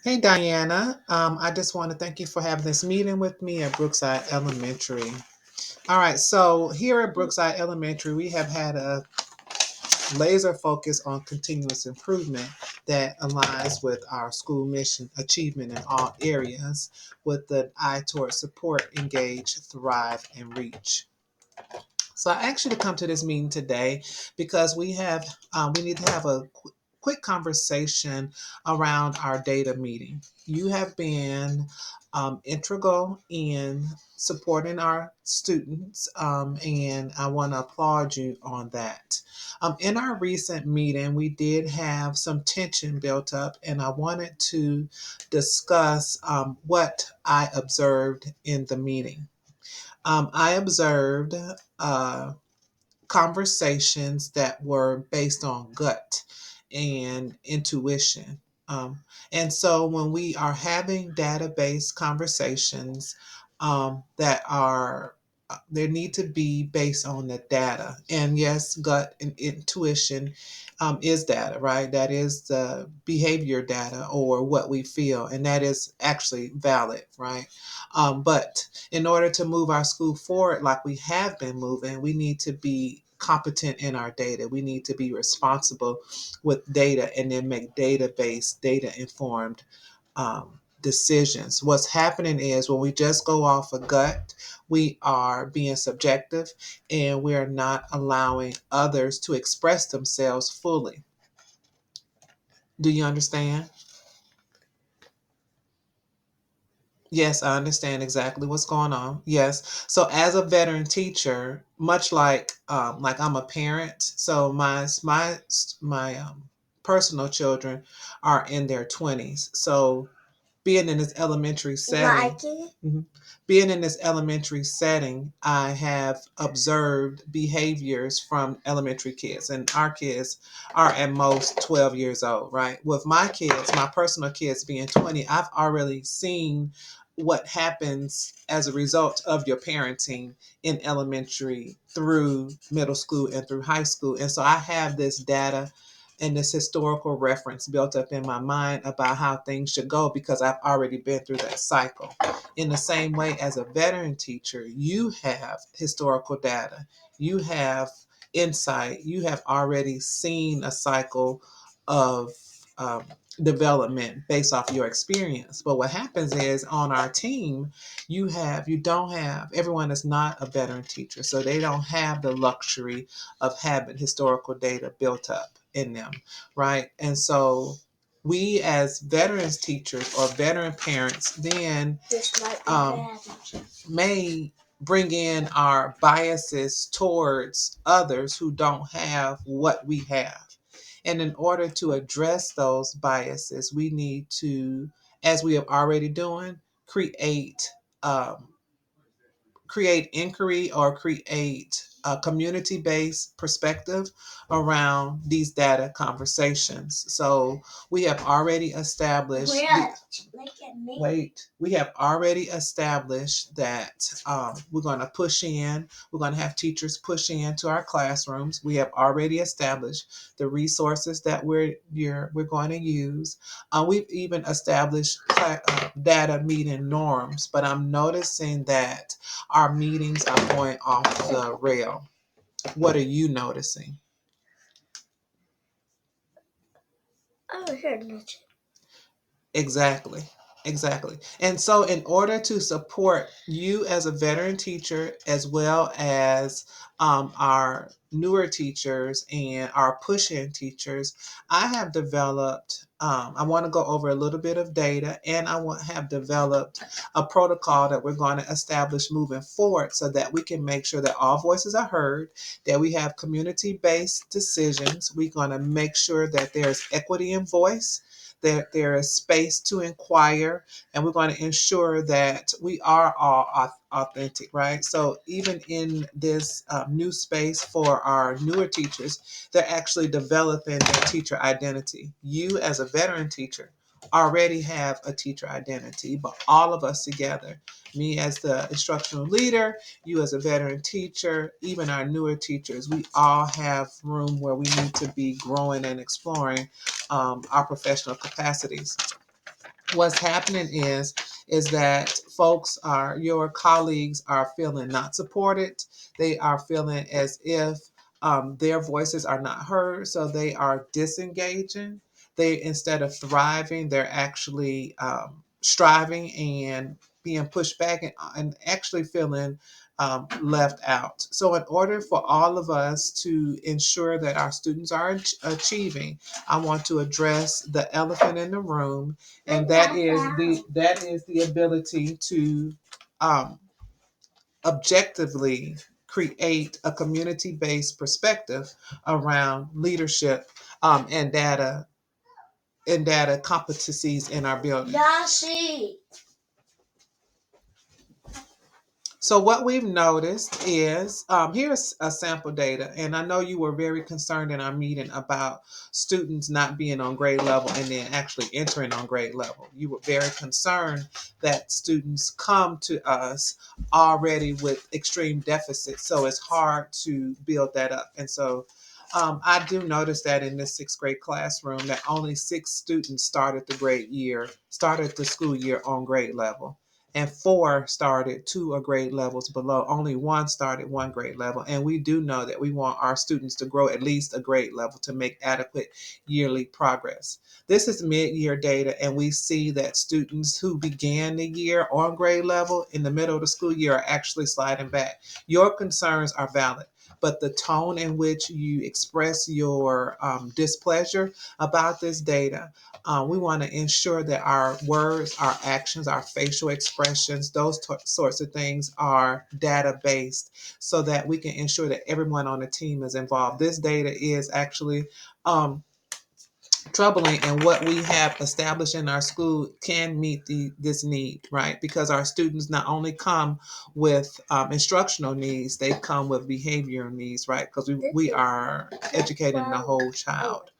Hey Diana, I just want to thank you for having this meeting with me at Brookside Elementary. All right, so here at Brookside Elementary, we have had a laser focus on continuous improvement that aligns with our school mission achievement in all areas with the eye towards support, engage, thrive, and reach. So I asked you to come to this meeting today because we need to have a quick conversation around our data meeting. You have been integral in supporting our students, and I want to applaud you on that. In our recent meeting, we did have some tension built up, and I wanted to discuss what I observed in the meeting. I observed uh, conversations that were based on gut and intuition. And so when we are having database conversations that are they need to be based on the data. And yes, gut and intuition is data, right? That is the behavior data or what we feel, and that is actually valid, right? But in order to move our school forward like we have been moving, we need to be competent in our data. We need to be responsible with data and then make data based, data informed decisions. What's happening is when we just go off a gut, we are being subjective and we are not allowing others to express themselves fully. Do you understand? Yes, I understand exactly what's going on. Yes. So as a veteran teacher, much like I'm a parent, so my personal children are in their 20s. So being in this elementary setting, Mhm. Being in this elementary setting, I have observed behaviors from elementary kids, and our kids are at most 12 years old, right? With my kids, my personal kids being 20, I've already seen what happens as a result of your parenting in elementary through middle school and through high school. And so I have this data and this historical reference built up in my mind about how things should go because I've already been through that cycle. In the same way, as a veteran teacher, you have historical data, you have insight, you have already seen a cycle of um, development based off your experience. But what happens is on our team, you don't have, everyone is not a veteran teacher, so they don't have the luxury of having historical data built up in them, right? And so we as veterans teachers or veteran parents then may bring in our biases towards others who don't have what we have. And in order to address those biases, we need to, as we have already doing, create um, create inquiry or create a community based perspective around these data conversations. So we have already established. Wait, we have already established that we're going to push in. We're going to have teachers push into our classrooms. We have already established the resources that we're going to use. We've even established data meeting norms. But I'm noticing that our meetings are going off the rail. What are you noticing? Oh, sure. Exactly. Exactly. And so, in order to support you as a veteran teacher, as well as our newer teachers and our push in teachers, I have developed, I want to go over a little bit of data, and have developed a protocol that we're going to establish moving forward so that we can make sure that all voices are heard, that we have community based decisions. We're going to make sure that there's equity in voice, that there is space to inquire, and we're going to ensure that we are all authentic, right? So even in this new space for our newer teachers, they're actually developing their teacher identity. You as a veteran teacher already have a teacher identity, but all of us together, me as the instructional leader, you as a veteran teacher, even our newer teachers, we all have room where we need to be growing and exploring our professional capacities. what's happening is that your colleagues are feeling not supported. They are feeling as if their voices are not heard, so they are disengaging. They, instead of thriving, they're actually striving and being pushed back, and actually feeling left out. So in order for all of us to ensure that our students are achieving, I want to address the elephant in the room, and that is the ability to um, objectively create a community-based perspective around leadership and data competencies in our building. Dashi. So what we've noticed is, here's a sample data, and I know you were very concerned in our meeting about students not being on grade level and then actually entering on grade level. You were very concerned that students come to us already with extreme deficits, so it's hard to build that up. And so I do notice that in this sixth grade classroom that only 6 students started the school year on grade level, and 4 started 2 grade levels below. Only 1 started 1 grade level. And we do know that we want our students to grow at least a grade level to make adequate yearly progress. This is mid-year data, and we see that students who began the year on grade level in the middle of the school year are actually sliding back. Your concerns are valid, but the tone in which you express your displeasure about this data, we want to ensure that our words, our actions, our facial expressions, those sorts of things are data based, so that we can ensure that everyone on the team is involved. This data is actually um, troubling, and what we have established in our school can meet this need, right? Because our students not only come with instructional needs, they come with behavioral needs, right? Because we are educating the whole child.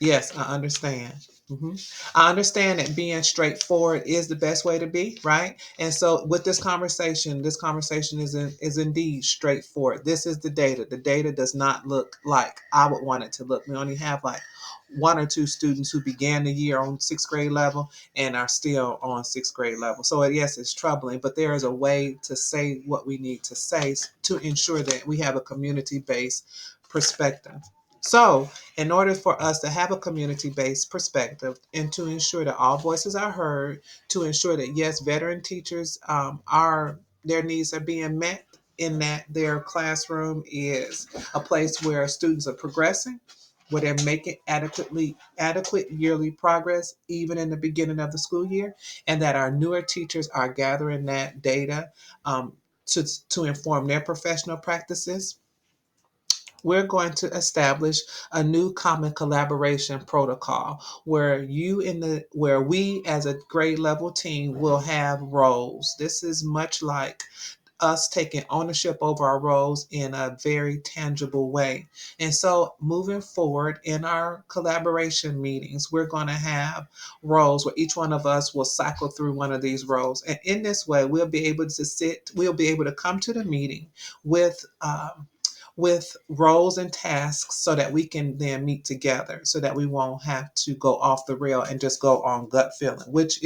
Yes, I understand. hmm I understand that being straightforward is the best way to be, right? And so, with this conversation is indeed straightforward. This is the data. The data does not look like I would want it to look. We only have like 1 or 2 students who began the year on sixth grade level and are still on sixth grade level. So, yes, it's troubling, but there is a way to say what we need to say to ensure that we have a community based perspective. So, in order for us to have a community based perspective and to ensure that all voices are heard, to ensure that, yes, veteran teachers their needs are being met, in that their classroom is a place where students are progressing, where they're making adequate yearly progress even in the beginning of the school year, and that our newer teachers are gathering that data to inform their professional practices. We're going to establish a new common collaboration protocol where we as a grade level team will have roles. This is much like us taking ownership over our roles in a very tangible way. And so, moving forward in our collaboration meetings, we're going to have roles where each one of us will cycle through one of these roles. And in this way, we'll be able to come to the meeting with roles and tasks, so that we can then meet together, so that we won't have to go off the rail and just go on gut feeling, which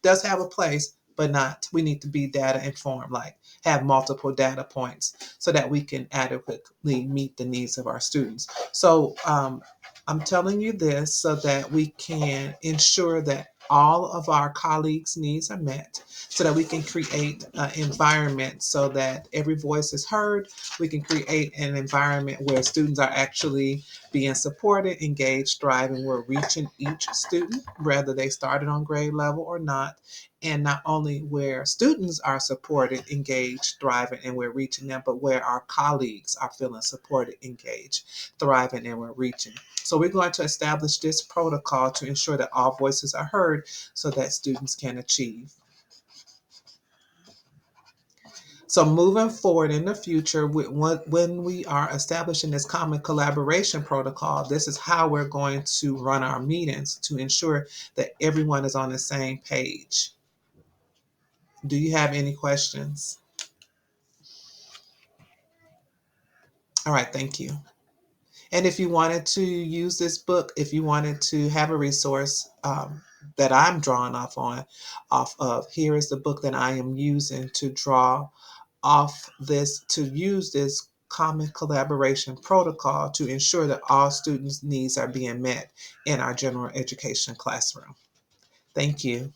does have a place, but not. We need to be data informed, like have multiple data points, so that we can adequately meet the needs of our students. So I'm telling you this so that we can ensure that all of our colleagues' needs are met, so that we can create an environment so that every voice is heard. We can create an environment where students are actually being supported, engaged, thriving. We're reaching each student, whether they started on grade level or not. And not only where students are supported, engaged, thriving, and we're reaching them, but where our colleagues are feeling supported, engaged, thriving, and we're reaching. So we're going to establish this protocol to ensure that all voices are heard, so that students can achieve. So moving forward in the future, when we are establishing this common collaboration protocol, this is how we're going to run our meetings to ensure that everyone is on the same page. Do you have any questions? All right, thank you. And if you wanted to use this book, if you wanted to have a resource that I'm drawing off of, here is the book that I am using to draw off this, to use this common collaboration protocol to ensure that all students' needs are being met in our general education classroom. Thank you.